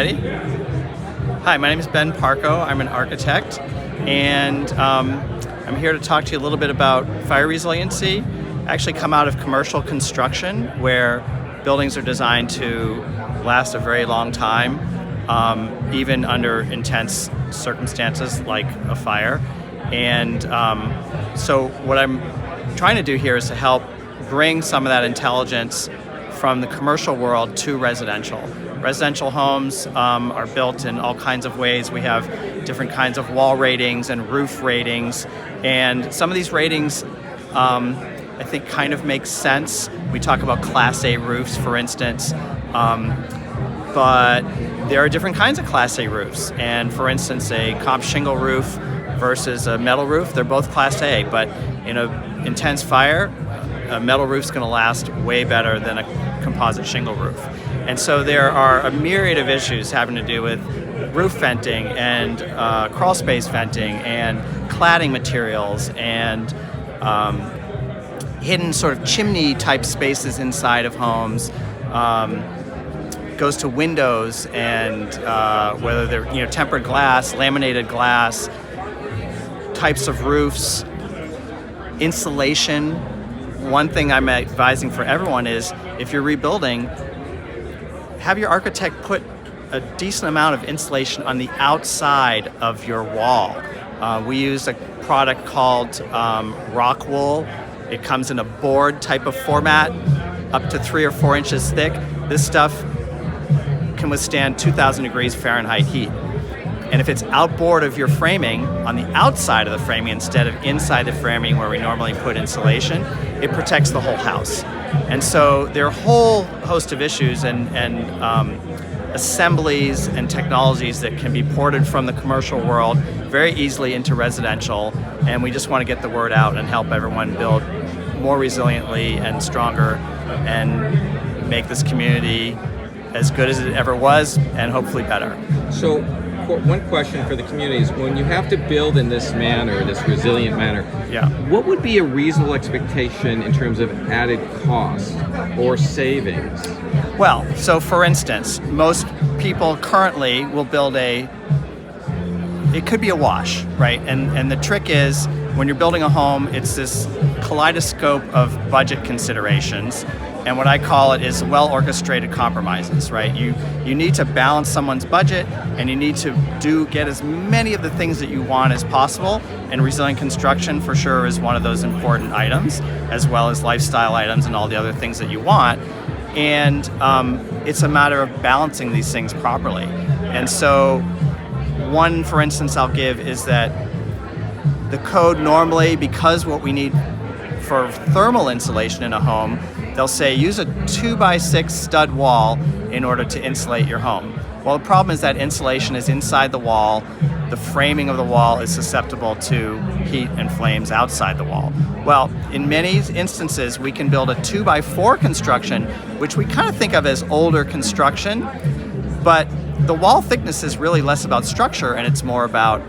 Ready? Hi, my name is Ben Parco. I'm an architect, and I'm here to talk to you a little bit about fire resiliency. I actually come out of commercial construction, where buildings are designed to last a very long time, even under intense circumstances like a fire. And so what I'm trying to do here is to help bring some of that intelligence from the commercial world to residential. Residential homes are built in all kinds of ways. We have different kinds of wall ratings and roof ratings, and some of these ratings I think kind of make sense. We talk about Class A roofs, for instance, but there are different kinds of Class A roofs. And for instance, a comp shingle roof versus a metal roof, they're both Class A, but in an intense fire, a metal roof's going to last way better than a composite shingle roof. And so there are a myriad of issues having to do with roof venting and crawl space venting and cladding materials and hidden sort of chimney type spaces inside of homes. Goes to windows and whether they're tempered glass, laminated glass, types of roofs, insulation. One thing I'm advising for everyone is if you're rebuilding, have your architect put a decent amount of insulation on the outside of your wall. We use a product called Rockwool. It comes in a board type of format, up to 3 or 4 inches thick. This stuff can withstand 2,000 degrees Fahrenheit heat. And if it's outboard of your framing, on the outside of the framing instead of inside the framing where we normally put insulation, it protects the whole house. And so there are a whole host of issues and assemblies and technologies that can be ported from the commercial world very easily into residential, and we just want to get the word out and help everyone build more resiliently and stronger and make this community as good as it ever was and hopefully better. So one question for the community is, when you have to build in this manner, this resilient manner, what would be a reasonable expectation in terms of added cost or savings? Well, so for instance, most people currently will build it could be a wash, right? And the trick is, when you're building a home, it's this kaleidoscope of budget considerations. And what I call it is well-orchestrated compromises, right? You need to balance someone's budget, and you need to get as many of the things that you want as possible. And resilient construction, for sure, is one of those important items, as well as lifestyle items and all the other things that you want. And it's a matter of balancing these things properly. And so one, for instance, I'll give is that the code normally, because what we need for thermal insulation in a home, they'll say use a 2x6 stud wall in order to insulate your home. Well, the problem is that insulation is inside the wall. The framing of the wall is susceptible to heat and flames outside the wall. Well, in many instances, we can build a 2x4 construction, which we kind of think of as older construction, but the wall thickness is really less about structure and it's more about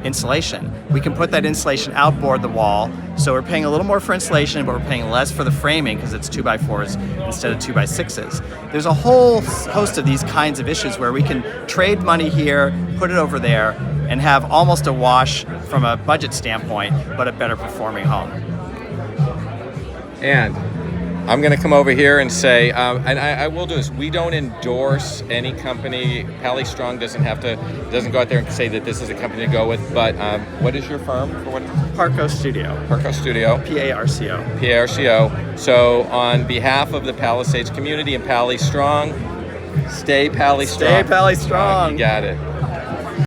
insulation. We can put that insulation outboard the wall, so we're paying a little more for insulation, but we're paying less for the framing because it's 2x4s instead of 2x6s. There's a whole host of these kinds of issues where we can trade money here, put it over there, and have almost a wash from a budget standpoint, but a better performing home. And I'm going to come over here and say, and I will do this, we don't endorse any company. Pally Strong doesn't go out there and say that this is a company to go with, but what is your firm? Parco Studio. Parco Studio. P-A-R-C-O. P-A-R-C-O. So on behalf of the Palisades community and Pally Strong, stay Pally Strong. Stay Pally Strong. You got it.